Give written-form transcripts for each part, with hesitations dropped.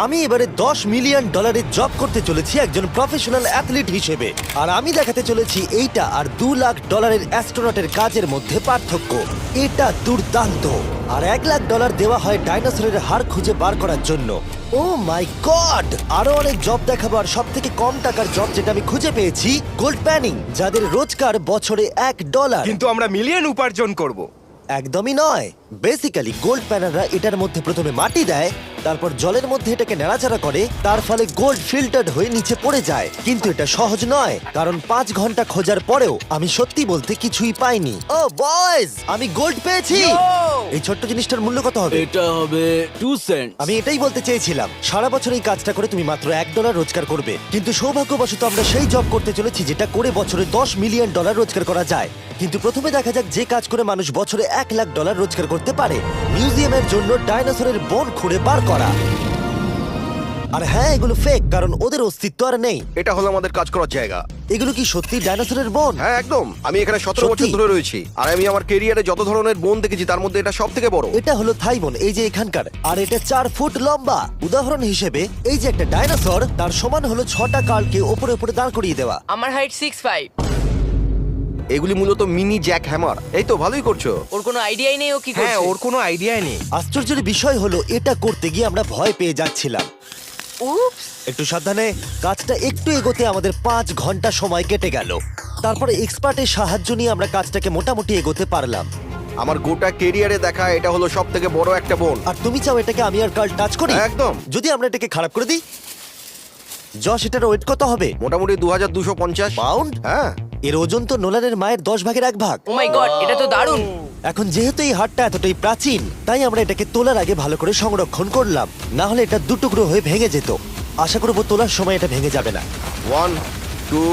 আমি এবারে $10 million job করতে চলেছি একজন প্রফেশনাল অ্যাথলিট হিসেবে। আর আমি দেখাতে চলেছি এইটা আর $2 লাখ অ্যাস্ট্রোনটের কাজের মধ্যে পার্থক্য। এটা দুর্দান্ত। আর $1 লাখ দেওয়া হয় ডাইনোসরের হাড় খুঁজে বার করার জন্য। ও মাই গড! আরো অনেক জব দেখাবো। আর সব থেকে কম টাকার জব যেটা আমি খুঁজে পেয়েছি, গোল্ড প্যানিং, যাদের রোজগার বছরে $1। কিন্তু আমরা মিলিয়ন উপার্জন করব। একদমই নয়। বেসিক্যালি গোল্ড প্যানাররা এটার মধ্যে প্রথমে মাটি দেয়, তারপর জলের মধ্যে এটাকে নাড়াচাড়া করে, তার ফলে গোল্ড ফিল্টার্ড হয়ে নিচে পড়ে যায়। কিন্তু এটা সহজ নয়, কারণ 5 ঘন্টা খোঁজার পরেও আমি সত্যি বলতে কিছুই পাইনি। ও বয়েজ, আমি গোল্ড পেয়েছি। এই ছোট্ট জিনিসটার মূল্য কত হবে? এটা হবে 2 সেন্ট। আমি এটাই বলতে চেয়েছিলাম। সারা বছর এই কাজটা করে তুমি মাত্র $1 রোজগার করবে, কিন্তু সৌভাগ্যবশত আমরা সেই জব করতে চলেছি যেটা করে বছরে $10 মিলিয়ন রোজগার করা যায়। কিন্তু প্রথমে দেখা যাক যে কাজ করে মানুষ বছরে $1 লাখ রোজগার করতে পারে। মিউজিয়ামের জন্য ডাইনোসরের বোন খুঁড়ে বার করা। আর হ্যাঁ, এগুলো ফেক, কারণ ওদের অস্তিত্ব আর নেই। এটা হলো আমাদের কাজ করার জায়গা। এগুলো কি সত্যি ডাইনোসরের বোন? হ্যাঁ একদম। আমি এখানে 17 সত্যি? বছর ধরে রয়েছি, আর আমি আমার কেরিয়ারে যত ধরনের বোন দেখেছি তার মধ্যে এটা সব থেকে বড়। এটা হলো থাই বোন, এই যে এখানকার। আর এটা 4 ফুট লম্বা। উদাহরণ হিসেবে এই যে একটা ডাইনোসর, তার সমান হলো 6টা কালকে ওপরে ওপরে দাঁড় করিয়ে দেওয়া। আমার হাইট 6'5". এগুলি মূলত মিনি জ্যাক হ্যামার। এই তো ভালোই করছো। ওর কোনো আইডিয়াই নেই ও কি হ্যাঁ, করছে। ওর কোনো আইডিয়াই নেই। আশ্চর্যের বিষয় হলো এটা করতে গিয়ে আমরা ভয় পেয়ে যাচ্ছিলাম। উপস। একটু সাবধানে। কাজটা একটু এগোতে আমাদের 5 ঘন্টা সময় কেটে গেল। তারপরে এক্সপার্টের সাহায্য নিয়ে আমরা কাজটাকে মোটামুটি এগোতে পারলাম। আমার গোটা কেরিয়ারে দেখা এটা হলো সব থেকে বড় একটা বোন। আর তুমি চাও এটাকে আমি আর কাল টাচ করি? একদম। যদি আমরা এটাকে খারাপ করে দিই? যশ, এটার ওয়েট কত হবে? মোটামুটি 2250 পাউন্ড? হ্যাঁ। এর ওজন তো নোলানের মায়ের 10 ভাগের 1 ভাগ। ও মাই গড, এটা তো দারুণ। এখন যেহেতু এই হাটটা এতটাই প্রাচীন, তাই আমরা এটাকে তোলার আগে ভালো করে সংরক্ষণ করলাম, না হলে এটা দুটুকরো হয়ে ভেঙে যেত। আশা করবো তোলার সময় এটা ভেঙে যাবে না। 1 2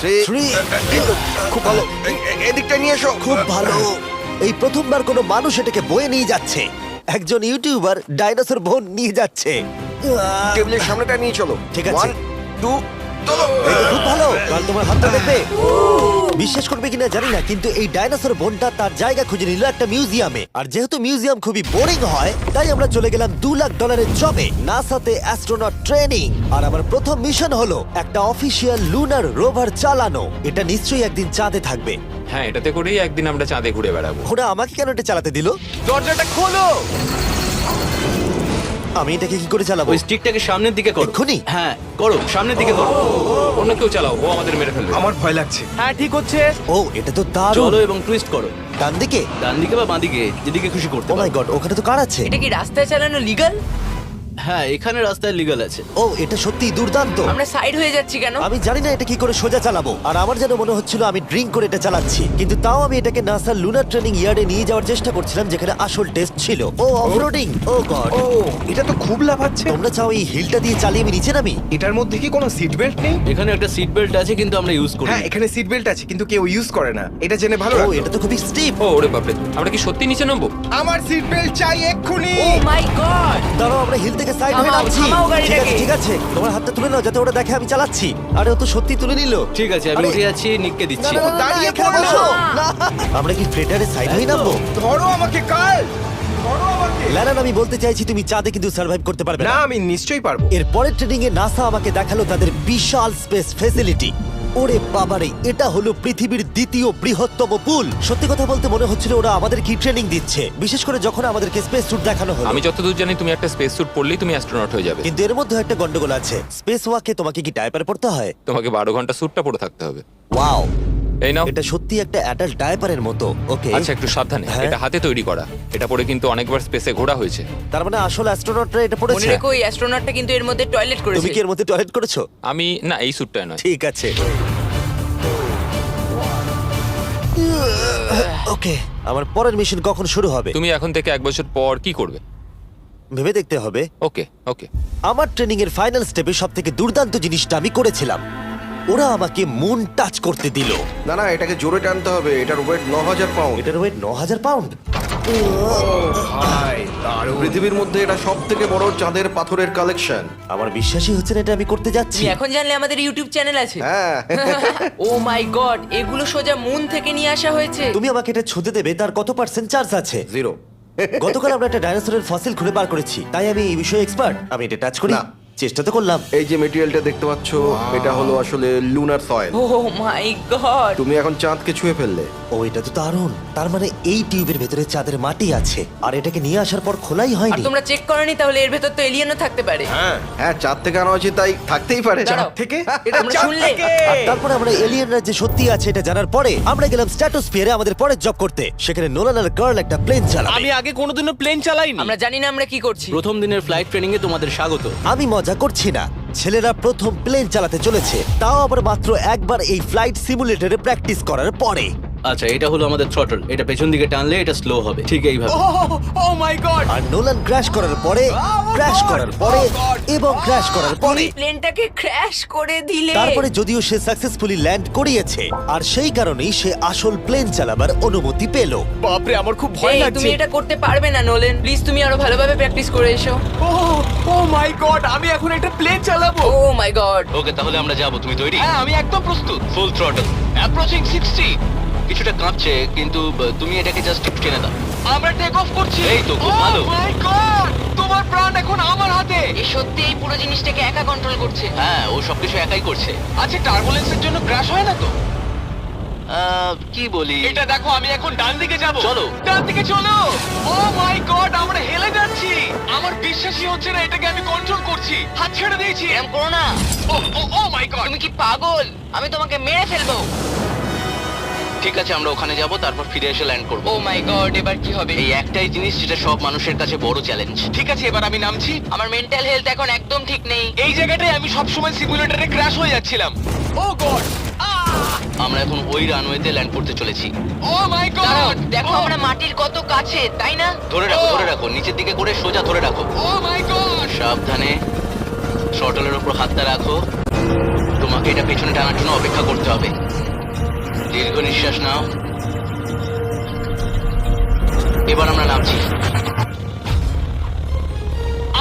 3 Three. খুব ভালো। এদিকটা নিয়ে এসো। খুব ভালো। এই প্রথমবার কোনো মানুষ এটাকে বয়ে নিয়ে যাচ্ছে। একজন ইউটিউবার ডাইনোসর বোন নিয়ে যাচ্ছে। টেবিলের সামনেটা নিয়ে চলো। ঠিক আছে। 1 2 চলো। এই তো খুব ভালো। কাল তোমার হাতটা দেখবে। বিশ্বাস করবে কিনা জানি না, কিন্তু এই ডাইনোসর বোনটা তার জায়গা খুঁজে নিল একটা মিউজিয়ামে। আর যেহেতু মিউজিয়াম খুবই বোরিং হয়, তাই আমরা চলে গেলাম $2 লাখ জবে, নাসাতে অ্যাস্ট্রোনট ট্রেনিং। আর আমার প্রথম মিশন হলো একটা অফিসিয়াল লুনার রোভার চালানো। এটা নিশ্চয়ই একদিন চাঁদে থাকবে। হ্যাঁ, এটাতে করেই একদিন আমরা চাঁদে ঘুরে বেড়াবো। ওরা আমাকে কেন এটা চালাতে দিল? দরজাটা খোলো। আমি এটাকে কি করে চালাবো? ওই স্টিকটাকে সামনের দিকে করো। এক্ষুনি? হ্যাঁ, করো, সামনের দিকে করো। অন্য কেউ চালাও, ও আমাদের মেরে ফেলবে। আমার ভয় লাগছে। হ্যাঁ, ঠিক হচ্ছে। ও, এটা তো দারুণ। চলো এবং টুইস্ট করো। ডান দিকে? ডান দিকে বা বাঁ দিকে, যেদিকে খুশি করতে ও মাই পারো। গড, ওখানে তো কার আছে? এটা কি রাস্তায় চালানো লিগ্যাল? হ্যাঁ, এখানে রাস্তায় লিগ্যাল আছে। ও, এটা সত্যিই দুর্দান্ত। আমরা সাইড হয়ে যাচ্ছি কেন? আমি জানি না এটা কি করে সোজা চালাবো। আর আমার যেন মনে হচ্ছিল আমি ড্রিঙ্ক করে এটা চালাচ্ছি। কিন্তু তাও আমি এটাকে নাসার লুনার ট্রেনিং ইয়ার্ডে নিয়ে যাওয়ার চেষ্টা করছিলাম, যেখানে আসল টেস্ট ছিল। ও অফরোডিং। ও গড। ও, এটা তো খুব লাফাচ্ছে। তোমরা চাও এই হিলটা দিয়ে চালিয়ে আমি নিচে নামি? এটার মধ্যে কি কোনো সিট বেল্ট নেই? এখানে একটা সিট বেল্ট আছে, কিন্তু আমরা ইউজ করি হ্যাঁ, না। এখানে সিট বেল্ট আছে কিন্তু কেউ ইউজ করে না। এটা জেনে ভালো ও, লাগলো। এটা তো খুবই স্টিপ। ও ওরে বাপরে, আমরা কি সত্যি নিচে নামবো? আমার সিট বেল্ট চাই এক্ষুনি। ও মাই গড। দাঁড়াও, আমরা হিল থেকে সাইড হয়ে থামাও, নামছি। থামাও গাড়িটাকে। ঠিক আছে, ঠিক আছে। তোমার হাতটা তুলে নাও যাতে ওরা দেখে আমি চালাচ্ছি। আরে ও তো সত্যি তুলে নিল। ঠিক আছে, আমি আরে, উঠে যাচ্ছি, নিককে না, দিচ্ছি। না, না, না, দাঁড়িয়ে এখানে পড়ো। বসো। না। আমরা কি ফ্রেটারে সাইড হয়ে নামবো? ধরো আমাকে কাল। ধরো আমাকে। ল্যারান, আমি বলতে চাইছি তুমি চাঁদে কিন্তু সার্ভাইভ করতে পারবে না, না। আমি নিশ্চয়ই পারবো। এর পরের ট্রেনিং এ নাসা আমাকে দেখালো তাদের বিশাল স্পেস ফেসিলিটি। ওরে বাবারে, এটা হলো পৃথিবীর দ্বিতীয় বৃহত্তম পুল। সত্যি কথা বলতে মনে হচ্ছিল ওরা আমাদের কি ট্রেনিং দিচ্ছে, বিশেষ করে যখন আমাদেরকে স্পেস স্যুট দেখানো হলো। আমি যতদূর জানি তুমি একটা স্পেস স্যুট পরলেই তুমি অ্যাস্ট্রোনট হয়ে যাবে। কিন্তু এর মধ্যে একটা গন্ডগোল আছে। স্পেস ওয়াকে তোমাকে কি ডায়পার পড়তে হয়? তোমাকে 12 ঘন্টা স্যুটটা পরে থাকতে হবে। ওয়াও, এই নাও। এটা সত্যি একটা অ্যাডাল্ট ডায়পারের মতো। ওকে, আচ্ছা, একটু সাবধানে। হ্যাঁ। এটা হাতে তৈরি করা। এটা পরে কিন্তু অনেকবার স্পেসে ঘোরা হয়েছে। তার মানে আসল অ্যাস্ট্রোনটরা এটা মনে পড়েছে। রেখো, ওই অ্যাস্ট্রোনটটা কিন্তু এর মধ্যে টয়লেট তুমি করেছে। কি এর মধ্যে টয়লেট করেছো? আমি না, এই স্যুটটায় নয়। ঠিক আছে। ওকে, আমার পরের মিশন কখন শুরু হবে তুমি এখন থেকে 1 বছর পর কি করবে? ভেবে দেখতে হবে। ওকে ওকে। আমার ট্রেনিং এর ফাইনাল স্টেপে সবথেকে দুর্দান্ত জিনিসটা আমি করেছিলাম। ওরা আমাকে মুন টাচ করতে দিল। না না, এটাকে জোরে টানতে হবে। এটার ওয়েট 9000 পাউন্ড। এটার ওয়েট 9000 পাউন্ড। ভাই, দারুণ। পৃথিবীর মধ্যে এটা সব থেকে বড় চাঁদের পাথরের কালেকশন। আমার বিশ্বাসই হচ্ছে না এটা আমি করতে যাচ্ছি। তুমি এখন জানলে আমাদের ইউটিউব চ্যানেল আছে। হ্যাঁ। ও মাই গড, এগুলো সোজা মুন থেকে নিয়ে আসা হয়েছে। তুমি আমাকে এটা ছুঁতে দেবে, তার কত পার্সেন্ট চার্জ আছে? 0। গতকাল আমরা একটা ডাইনোসরের ফসিল খুঁজে বার করেছি, তাই আমি এই বিষয়ে এক্সপার্ট। আমি এটা টাচ করি, না। চেষ্টা তো করলাম। এই যে মেটেরিয়ালটা দেখতে পাচ্ছ, এটা হলো আসলে লুনার সয়েল। ও মাই গড, তুমি এখন চাঁদকে ছুঁয়ে ফেললে। ও, এটা তো দারুণ। তার মানে এই টিউবের ভেতরে চাঁদের মাটি আছে, আর এটাকে নিয়ে আসার পর খোলাই আর হয়নি। তোমরা চেক করনি? তাহলে এর ভেতর তো এলিয়েনও থাকতে পারে। হ্যাঁ, চাঁদ থেকে আনা হয়েছে, তাই থাকতেই পারে। দাঁড়াও। থেকে এটা আমরা চাঁদ শুনলে? থেকে। আর তারপরে আমরা এলিয়েনরা যে সত্যি আছে এটা জানার পরে আমরা গেলাম স্ট্র্যাটোস্ফিয়ারে আমাদের পরের জব করতে। সেখানে নোলান আর কার্ল একটা প্লেন চালাবে। আমি আগে কোনোদিনও প্লেন চালাইনি। আমরা জানি না আমরা কি করছি। প্রথম দিনের ফ্লাইট ট্রেনিং এ তোমাদের স্বাগত। আমি মজা করছি না, ছেলেরা প্রথম প্লেন চালাতে চলেছে, তাও আবার মাত্র একবার এই ফ্লাইট সিমুলেটরে প্র্যাকটিস করার পরে। আচ্ছা, এটা হলো আমাদের থ্রটল। এটা পেছন দিকে টানলে এটা স্লো হবে, ঠিক এইভাবে। ও মাই গড, আর নোলান ক্র্যাশ করার পরে, ক্র্যাশ করার পরে এবং ক্র্যাশ করার পরে, তুমি প্লেনটাকে ক্র্যাশ করে দিলে। তারপরে যদিও সে সাকসেসফুলি ল্যান্ড করিয়েছে, আর সেই কারণেই সে আসল প্লেন চালাবার অনুমতি পেল। বাপরে আমার খুব ভয় এই, লাগছে। তুমি এটা করতে পারবে না নোলেন। প্লিজ তুমি আরো ভালোভাবে প্র্যাকটিস করে এসো। ও মাই গড, আমি এখন একটা প্লেন চালাবো। ও মাই গড। ওকে, তাহলে আমরা যাবো। তুমি তৈরি? হ্যাঁ, আমি একদম প্রস্তুত। Full throttle, approaching 60। কিছুটা কাঁপছে, কিন্তু তুমি এটাকে জাস্ট একটু টেনে দাও। আমরা টেক অফ করছি। এই তো, খুব ভালো। ও মাই গড, তোমার প্রাণ এখন আমার হাতে। এ সত্যি এই পুরো জিনিসটাকে একা কন্ট্রোল করছে। হ্যাঁ, ও সবকিছু একাই করছে। আচ্ছা, টার্বুলেন্সের জন্য ক্র্যাশ হয় না তো? কি বলি? এটা দেখো, আমি এখন ডান দিকে যাব। চলো। ডান দিকে চলো। ও মাই গড, আমরা হেলে যাচ্ছি। আমার বিশ্বাসই হচ্ছে না এটাকে আমি কন্ট্রোল করছি। হাত ছেড়ে দিয়েছি। এরকম করো না। ও মাই গড। তুমি কি পাগল? আমি তোমাকে মেরে ফেলবো। ঠিক আছে, আমরা ওখানে যাব, তারপর ফিরে এসে ল্যান্ড করব। ও মাই গড, এবার কি হবে? এই একটাই জিনিস যেটা সব মানুষের কাছে বড় চ্যালেঞ্জ। ঠিক আছে, এবার আমি নামছি। আমার মেন্টাল হেলথ এখন একদম ঠিক নেই। এই জায়গাটায় আমি সব সময় সিমুলেটরে ক্র্যাশ হয়ে যাচ্ছিলাম। ও গড, আমরা এখন ওই রানওয়েতে ল্যান্ড করতে চলেছি। ও মাই দাঁড়াও, গড। দেখো আমরা মাটির কত কাছে, তাই না? ধরে রাখো, ধরে রাখো, নিচের দিকে করে সোজা ধরে রাখো। ও মাই গড। সাবধানে শটলের উপর হাতটা রাখো। তোমাকে এটা পেছনে টানার জন্য অপেক্ষা করতে হবে। দীর্ঘ নিঃশ্বাস নাও। এবার আমরা নামছি।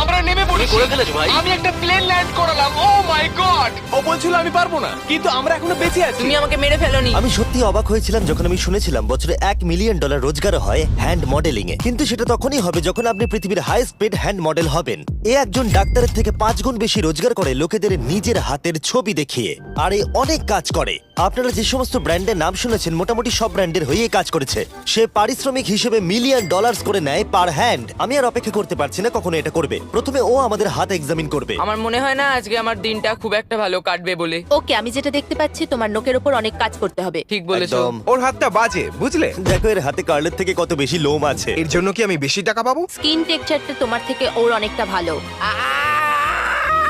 আমরা নেমে পড়েছি। করে ফেলেছো ভাই। আমি একটা প্লেন ল্যান্ড করালাম। ও মাই গড। ও বলছিল আমি পারবো না, কিন্তু আমরা এখনো বেঁচে আছি। তুমি আমাকে মেরে ফেলোনি। আমি সত্যি অবাক হয়েছিলাম যখন আমি শুনেছিলাম বছরে $1 মিলিয়ন রোজগার হয় হ্যান্ড মডেলিং এ। কিন্তু সেটা তখনই হবে যখন আপনি পৃথিবীর হাইস্ট পেড হ্যান্ড মডেল হবেন। এ একজন ডাক্তারের থেকে 5 গুণ বেশি রোজগার করে লোকেদের নিজের হাতের ছবি দেখিয়ে, আর এ অনেক কাজ করে। আপনারা যে সমস্ত ব্র্যান্ডের নাম শুনেছেন মোটামুটি সব ব্র্যান্ডের হয়েই কাজ করেছে। সে পারিশ্রমিক হিসেবে $1 মিলিয়ন করে নেয় পার হ্যান্ড। আমি আর অপেক্ষা করতে পারছি না কখনো এটা করবে। প্রথমে ও আমাদের হাত এক্সামিন করবে। আমার মনে হয় না আজকে আমার দিনটা খুব একটা ভালো কাটবে বলে। ওকে, আমি যেটা দেখতে পাচ্ছি তোমার নোকের ওপর অনেক কাজ করতে হবে। ঠিক বলেছো। একদম। ওর হাতটা বাজে, বুঝলে? দেখো এর হাতে কার্লের থেকে কত বেশি লোম আছে। এর জন্য কি আমি বেশি টাকা পাবো? স্কিন টেক্সচারটা তোমার থেকে ওর অনেকটা ভালো।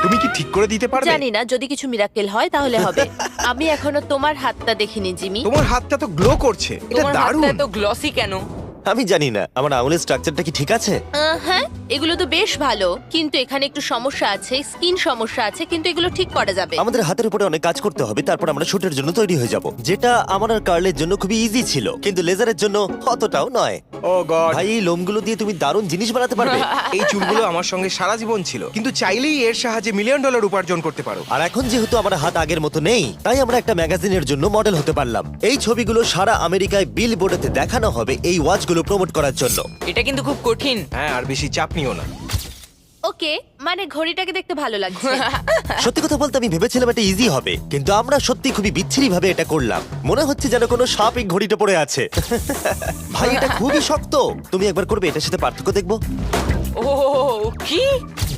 তুমি কি ঠিক করে দিতে পারবে? জানি না, যদি কিছু মিরাকেল হয় তাহলে হবে। আমি এখনো তোমার হাতটা দেখিনি জিমি। তোমার হাতটা তো গ্লো করছে। এটা তোমার দারুণ। হাতটা এত গ্লসি কেন? আমি জানি না আমার আঙুলের স্ট্রাকচারটা কি ঠিক আছে। হ্যাঁ, এগুলো তো বেশ ভালো, কিন্তু এখানে একটু সমস্যা আছে, স্কিন সমস্যা আছে, কিন্তু এগুলো ঠিক করা যাবে। আমাদের হাতের উপরে অনেক কাজ করতে হবে, তারপর আমরা শুটের জন্য তৈরি হয়ে যাব, যেটা আমার আর কার্লের জন্য খুবই ইজি ছিল, কিন্তু লেজারের জন্য অতটাও নয়। ও গড। ভাই এই লোমগুলো দিয়ে তুমি দারুণ জিনিস বানাতে পারবে। এই চুলগুলো আমার সঙ্গে সারা জীবন ছিল, কিন্তু চাইলেই এর সাহায্যে $1 মিলিয়ন উপার্জন করতে পারো। আর এখন যেহেতু আমার হাত আগের মতো নেই, তাই আমরা একটা ম্যাগাজিনের জন্য মডেল হতে পারলাম। এই ছবিগুলো সারা আমেরিকায় বিলবোর্ডেতে দেখানো হবে এই ওয়াচগুলো প্রমোট করার জন্য। এটা কিন্তু খুব কঠিন। হ্যাঁ, আর বেশি চাপ নিও না। ওকে, মানে ঘড়িটাকে দেখতে ভালো লাগছে। সত্যি কথা বলতে আমি ভেবেছিলাম এটা ইজি হবে, কিন্তু আমরা সত্যি খুবই বিচ্ছিরি ভাবে এটা করলাম। মনে হচ্ছে যেন কোনো সাপ এই ঘড়িটা পড়ে আছে। ভাই এটা খুবই শক্ত। তুমি একবার করবে, এটার সাথে পার্থক্য দেখবো। ও কি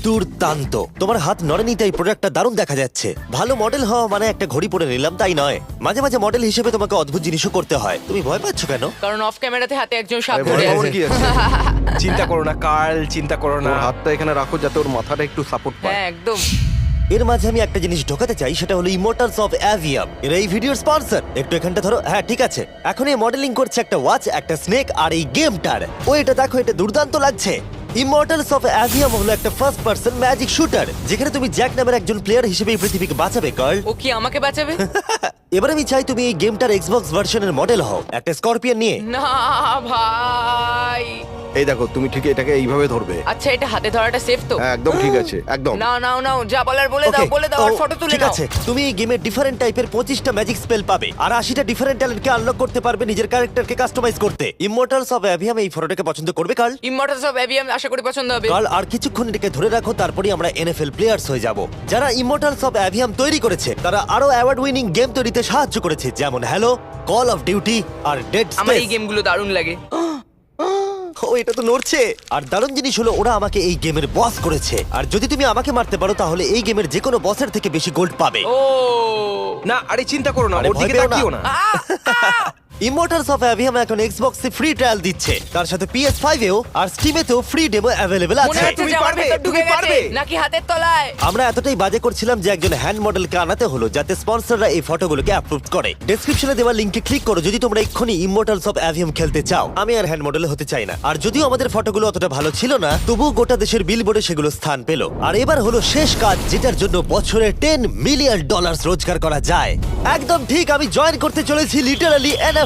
দুর্দান্ত। তোমার হাত নড়েনি, তাই প্রোডাক্টটা দারুণ দেখা যাচ্ছে। ভালো মডেল হওয়া মানে একটা ঘড়ি পরে নিলাম তাই নয়, মাঝে মাঝে মডেল হিসেবে তোমাকে অদ্ভুত জিনিসও করতে হয়। তুমি ভয় পাচ্ছ কেন? কারণ অফ ক্যামেরাতে হাতে একজন সাপ আরে ধরে ভয় পাওয়ার আছে। কি আছে? চিন্তা করো না কার্ল, চিন্তা করো না। ওর হাতটা এখানে রাখো যাতে ওর মাথাটা একটু সাপোর্ট পায়। হ্যাঁ একদম। এর মাঝে আমি একটা জিনিস ঢোকাতে চাই, সেটা হলো ইমোর্টালস অফ অ্যাভিয়াম। এরা এই ভিডিওর স্পন্সর। একটু এখানটা ধরো। হ্যাঁ ঠিক আছে। এখন এই মডেলিং করছে একটা ওয়াচ, একটা স্নেক আর এই গেমটার। ও এটা দেখো, এটা দুর্দান্ত লাগছে। ইমর্টালস অফ অ্যাভিয়াম হলো একটা ফার্স্ট পার্সন ম্যাজিক শুটার, যেখানে তুমি জ্যাক নামের একজন প্লেয়ার হিসেবে এই পৃথিবীকে বাঁচাবে কার্ল। ও কি আমাকে বাঁচাবে? এবার আমি চাই তুমি এই গেমটার এক্সবক্স ভার্সনের মডেল হও, একটা স্করপিয়ন নিয়ে। না ভাই। এই দেখো, তুমি ঠিক এটাকে এইভাবে ধরবে। আচ্ছা এটা হাতে ধরাটা সেফ তো? হ্যাঁ, একদম ঠিক আছে, একদম। নাও নাও নাও, যা বলার বলে দাও, Okay, বলে দাও, আর ও, ফটো তুলে ঠিক নাও। আছে, তুমি এই গেমে ডিফারেন্ট টাইপের 25টা ম্যাজিক স্পেল পাবে আর 80টা ডিফারেন্ট ট্যালেন্টকে আনলক করতে পারবে নিজের ক্যারেক্টারকে কাস্টমাইজ করতে। ইমমর্টালস অফ অ্যাভিয়াম এই ফটোটাকে পছন্দ করবে কার্ল? ইমমর্টালস অফ অ্যাভিয়াম আশা করি পছন্দ হবে। কার্ল, আর কিছুক্ষণ এটাকে ধরে রাখো, তারপরেই আমরা এনএফএল প্লেয়ার্স হয়ে যাব। যারা ইমমর্টালস অফ অ্যাভিয়াম তৈরি করেছে তারা আরো অ্যাওয়ার্ড উইনিং গেম তৈরিতে সাহায্য করেছে, যেমন হ্যালো, কল অফ ডিউটি আর ডেড আমার এই স্পেস। গেমগুলো দারুণ লাগে। ও, এটা তো নড়ছে। আর দারুণ জিনিস হলো ওরা আমাকে এই গেমের বস করেছে, আর যদি তুমি আমাকে মারতে পারো তাহলে এই গেমের যে কোনো বসের থেকে বেশি গোল্ড পাবে। ও না, আরে চিন্তা করো না, আরে ওর ভয় দিকে পেও না। তাকিও না। ইমমর্টালস অফ অ্যাভিয়াম এখন এক্সবক্সে ফ্রি ট্রায়াল দিচ্ছে, তার সাথে PS5 এও আর স্টিমেতেও ফ্রি ডেমো অ্যাভেলেবল মনে আছে। হচ্ছে তুমি যে আমার পারবে, ভেতর ঢুকে তুমি গেছে পারবে। নাকি হাতের তলায়। আমরা এতটাই বাজে করছিলাম যে একজন হ্যান্ড মডেলকে আনাতে হলো যাতে স্পন্সররা এই ফটোগুলোকে অ্যাপ্রুভ করে। ডেসক্রিপশনে দেওয়া লিংকে ক্লিক করো যদি তোমরা এক্ষুনি ইমমর্টালস অফ অ্যাভিয়াম খেলতে চাও। আমি আর হ্যান্ড মডেল হতে চাই না, আর যদিও আমাদের ফটোগুলো অতটা ভালো ছিল না, তবুও গোটা দেশের বিলবোর্ডে সেগুলো স্থান পেল। আর এবার হলো শেষ কাজ, যেটার জন্য বছরে $10 মিলিয়ন রোজগার করা যায়। একদম ঠিক, আমি জয়েন করতে চলেছি লিটারালি NFL।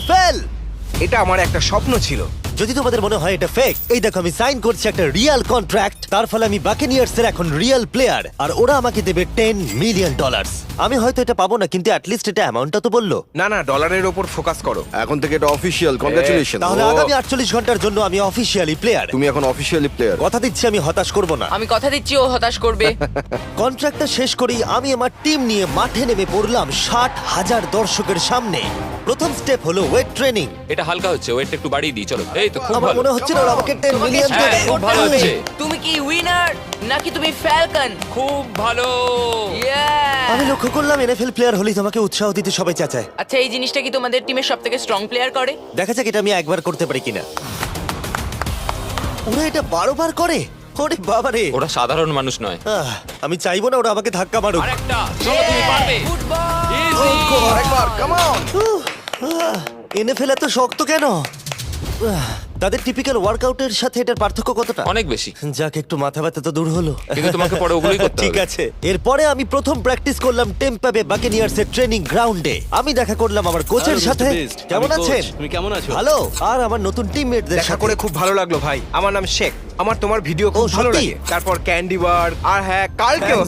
এটা আমার একটা স্বপ্ন ছিল। যদি তোমাদের মনে হয় এটা ফেক, এই দেখো আমি সাইন করছি একটা রিয়েল কন্ট্রাক্ট। তার ফলে আমি বাকেনিয়ার্স এর এখন রিয়েল প্লেয়ার, আর ওরা আমাকে দেবে $10 মিলিয়ন। আমি হয়তো এটা পাবো না, কিন্তু অ্যাটলিস্ট এটা অ্যামাউন্টটা তো বললো। না না, ডলারের ওপর ফোকাস করো। এখন থেকে এটা অফিসিয়াল, কংগ্রাচুলেশন। তাহলে আগামী 48 ঘন্টার জন্য আমি অফিসিয়ালি প্লেয়ার। তুমি এখন অফিসিয়ালি প্লেয়ার। কথা দিচ্ছি আমি হতাশ করব না। আমি কথা দিচ্ছি ও হতাশ করবে। কন্ট্রাক্টটা শেষ করেই আমি আমার টিম নিয়ে মাঠে নেমে পড়লাম 60,000 দর্শকের সামনে। প্রথম স্টেপ হলো ওয়েট ট্রেনিং। এটা হালকা হচ্ছে, ওয়েটটা একটু বাড়িয়ে দিই চলো। এই তো খুব আমার ভালো। মনে হচ্ছে না ওরা আমাকে 10 তোমাকে মিলিয়ন শেষ দেবে। খুব করতে ভালো হবে। হচ্ছে। তুমি কি উইনার নাকি তুমি ফ্যালকন? খুব ভালো। আমি লক্ষ্য করলাম NFL প্লেয়ার হলেই তোমাকে উৎসাহ দিতে সবাই চাচায়। আচ্ছা এই জিনিসটা কি তোমাদের টিমের সবথেকে স্ট্রং প্লেয়ার করে? দেখা যাক এটা আমি একবার করতে পারি কিনা। ওরা এটা 12 বার করে? ওরে বাবারে। ওরা সাধারণ মানুষ নয়। আমি চাইবো না ওরা আমাকে ধাক্কা মারুক। আরেকটা, চলো তুমি পারবে। ফুটবল। Easy! আরেকবার, কাম অন। NFL এত শক্ত কেন? তাদের টিপিক্যাল ওয়ার্কআউটের সাথে এটার পার্থক্য কতটা? অনেক বেশি। যাক, একটু মাথা ব্যথা তো দূর হলো। কিন্তু তোমাকে পরে ওগুলোই করতে ঠিক হবে। আছে। এরপরে আমি প্রথম প্র্যাকটিস করলাম টেম্পা বে বাকেনিয়ার্স এর ট্রেনিং গ্রাউন্ডে। আমি দেখা করলাম আমার কোচের সাথে। কেমন আছেন? তুমি কেমন আছো? ভালো। আর আমার নতুন টিমমেটদের দেখা সাথে করে খুব ভালো লাগলো ভাই। আমার নাম শেখ। আমার তোমার ভিডিও খুব ও, ভালো সত্যি? লাগে। তারপর ক্যান্ডি বার আর হ্যাঁ কালকেও।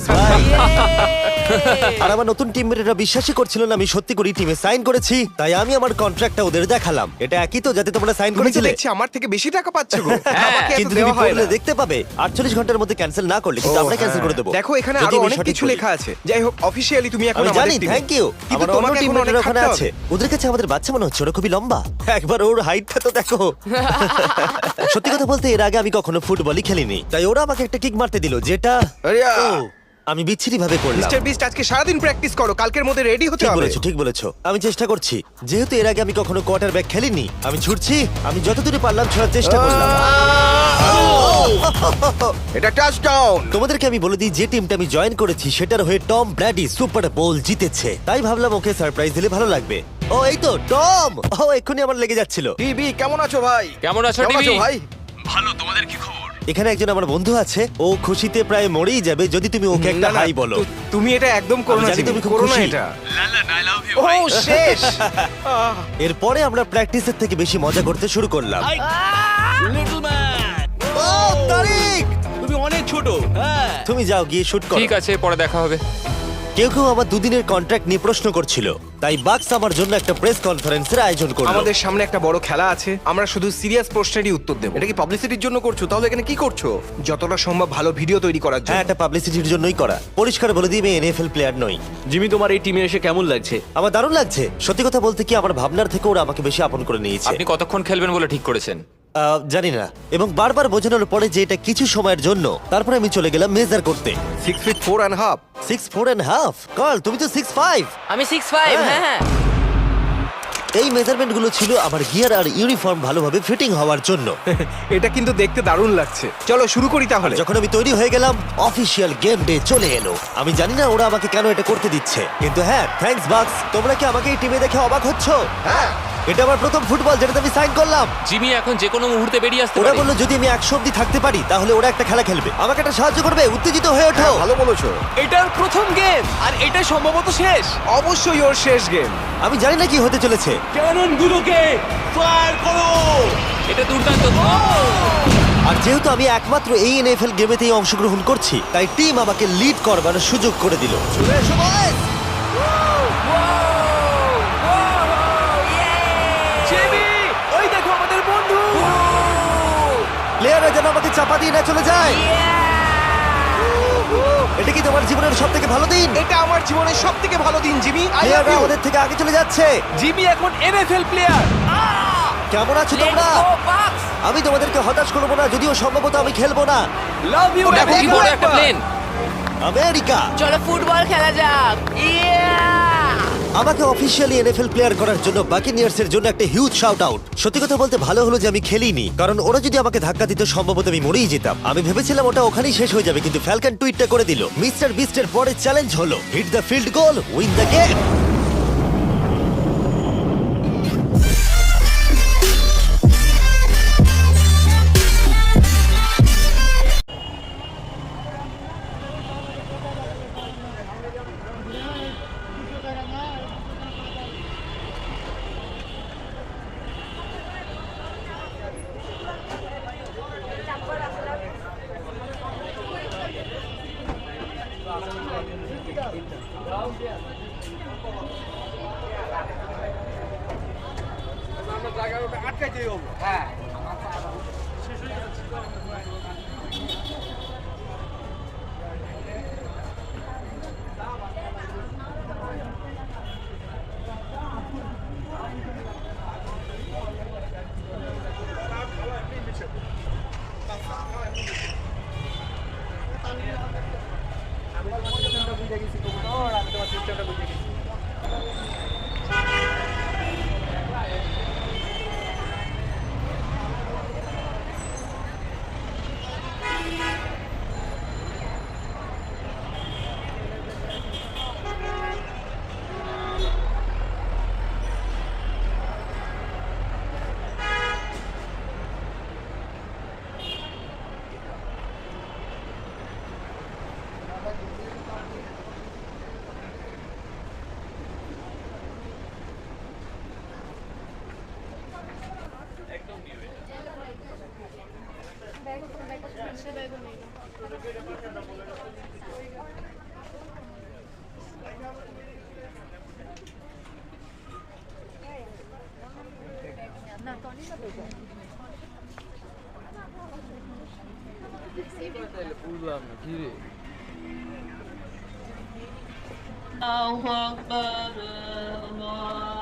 আর আমার নতুন টিমমেটরা বিশ্বাসই করছিল না আমি সত্যি করে টিমে সাইন করেছি, তাই আমি আমার কন্ট্রাক্টটা ওদের দেখালাম। এটা একই তো যাতে তোমরা সাইন তুমি তো করেছিলে? দেখছি আমার থেকে বেশি টাকা পাচ্ছ গো। আমাকে এত কিন্তু দেওয়া তুমি হয় পড়লে না। দেখতে পাবে 48 ঘন্টার মধ্যে ক্যান্সেল না করলে কিন্তু ও, আমরা ক্যান্সেল হ্যাঁ। করে দেবো। দেখো এখানে যদি আরো আমি অনেক সঠিক কিছু বলি। লেখা আছে। যাই হোক অফিশিয়ালি তুমি এখন আমি আমাদের জানি, টিমে। Thank you. কিন্তু আমার অন্য তোমাকে এখন টিমমেটরা অনেক ওখানে খাটতে আছে। হবে। ওদের কাছে আমাদের বাচ্চা মনে হচ্ছে, ওরা খুবই লম্বা। একবার ওর হাইটটা তো দেখো। সত্যি কথা বলতে এর আগে আমি কখনো ফুটবলই খেলিনি, তাই ওরা আমাকে একটা কিক মারতে দিল, যেটা আরিয়া। ও, আমি বিচ্ছিরি ভাবে করলাম। মিস্টার বিস্ট আজকে সারাদিন প্র্যাকটিস করো, কালকের মধ্যে রেডি হতে ঠিক হবে। বলেছো, ঠিক বলেছো। আমি চেষ্টা করছি। যেহেতু এর আগে আমি কখনো কোয়ার্টারব্যাক খেলিনি, আমি ছুটছি। আমি যতদূরে পারলাম ছোড়ার চেষ্টা করলাম। এটা টাচডাউন। তোমাদেরকে আমি বলে দিই যে টিমটা আমি জয়েন করেছি সেটার হয়ে টম ব্র্যাডি সুপার বোল জিতেছে, তাই ভাবলাম ওকে সারপ্রাইজ দিলে ভালো লাগবে। ও, এই তো টম। ও, এক্ষুনি আমার লেগে যাচ্ছিল। টিভি কেমন আছো ভাই? কেমন আছো কেমন আছো টিভি? ভাই? এখানে একজন আমার বন্ধু আছে, ও খুশিতে প্রায় মরেই যাবে যদি তুমি ওকে একটা না, না, হাই বলো। তুমি এটা একদম করো আমি না, জানি জিমি, তুমি খুব করো না খুশি। এটা। ও শেষ। এরপরে আমরা প্র্যাকটিসের থেকে বেশি মজা করতে শুরু করলাম। লিটল ম্যান, ও, তারিক, তুমি অনেক ছোট। হ্যাঁ, তুমি যাও গিয়ে শুট করো। ঠিক আছে, পরে দেখা হবে। কেউ কেউ আমার দুদিনের কন্ট্রাক্ট নিয়ে প্রশ্ন করছিল, তাই বাক্স আমার জন্য একটা প্রেস কনফারেন্সের আয়োজন করলো। আমাদের সামনে একটা বড় খেলা আছে, আমরা শুধু সিরিয়াস প্রশ্নেরই উত্তর দেব। এটা কি পাবলিসিটির জন্য করছো? তাহলে এখানে কি করছো? যতটা সম্ভব ভালো ভিডিও তৈরি করার হ্যাঁ, জন্য। এটা পাবলিসিটির জন্যই করা। পরিষ্কার বলে দিই আমি NFL প্লেয়ার নই। জিমি তোমার এই টিমে এসে কেমন লাগছে? আমার দারুণ লাগছে। সত্যি কথা বলতে কি, আমার ভাবনার থেকে ওরা আমাকে বেশি আপন করে নিয়েছে। আপনি কতক্ষণ খেলবেন বলে ঠিক করেছেন? জানি না, এবং বারবার বোঝানোর পরে যে এটা কিছু সময়ের জন্য, তারপরে আমি চলে গেলাম মেজার করতে। 6 feet 4.5। 6'4.5"। কার্ল, তুমি তো 6'5". আমি 6'5", হ্যাঁ। হ্যাঁ হ্যাঁ। এই মেজারমেন্টগুলো ছিল আমার গিয়ার আর ইউনিফর্ম ভালোভাবে ফিটিং হওয়ার জন্য। এটা কিন্তু দেখতে দারুণ লাগছে। চলো শুরু করি তাহলে। যখন আমি তৈরি হয়ে গেলাম, অফিসিয়াল গেম ডে চলে এলো। আমি জানি না ওরা আমাকে কেন এটা করতে দিচ্ছে, কিন্তু হ্যাঁ, থ্যাঙ্কস বাক্স। তোমরা কি আমাকে এই টিমে দেখে অবাক হচ্ছ? হ্যাঁ। এটা আমার প্রথম ফুটবল যেটাতে আমি সাইন করলাম। জিমি এখন যে কোনো মুহূর্তে বেরিয়ে আসতে ওরা পারে। বললো যদি আমি 100 অব্দি থাকতে পারি তাহলে ওরা একটা খেলা খেলবে, আমাকে একটা সাহায্য করবে। উত্তেজিত হয়ে ওঠো। ভালো বলেছো। এটার প্রথম গেম আর এটা সম্ভবত শেষ। অবশ্যই ওর শেষ গেম। আমি জানি না কি হতে চলেছে। ক্যাননগুলোকে ফায়ার করো। এটা দুর্দান্ত। আর যেহেতু আমি একমাত্র এই এনএফএল গেমেতেই অংশগ্রহণ করছি, তাই টিম আমাকে লিড করবার সুযোগ করে দিল। চলে এসো বয়েজ। জিমি, ওই দেখো আমাদের বন্ধু। প্লেয়াররা যেন আমাকে চাপা দিয়ে না চলে যায়। এটা কি তোমার জীবনের সব থেকে ভালো দিন? এটা আমার জীবনের সব থেকে ভালো দিন, জিমি। আই লাভ প্লেয়াররা ইউ। আমাদের থেকে আগে চলে যাচ্ছে। জিমি এখন এনএফএল প্লেয়ার। কেমন আছো তোমরা? আমি তোমাদেরকে হতাশ করবো না, যদিও সম্ভবত আমি খেলবো না। Love you. দেখো কি বড় একটা প্লেন। আমেরিকা চলো ফুটবল খেলা যাক। আমাকে অফিসিয়ালি এনএফএল প্লেয়ার করার জন্য বাকিনিয়ার্স এর জন্য একটা হিউজ শাউট আউট। সত্যি কথা বলতে ভালো হলো যে আমি খেলিনি, কারণ ওরা যদি আমাকে ধাক্কা দিত সম্ভবত আমি মরেই যেতাম। আমি ভেবেছিলাম ওটা ওখানেই শেষ হয়ে যাবে, কিন্তু ফ্যালকন টুইটটা করে দিল। মিস্টার বিস্টের পরের চ্যালেঞ্জ হলো hit the field goal, win the game. আল্লাহু আকবার, আল্লাহু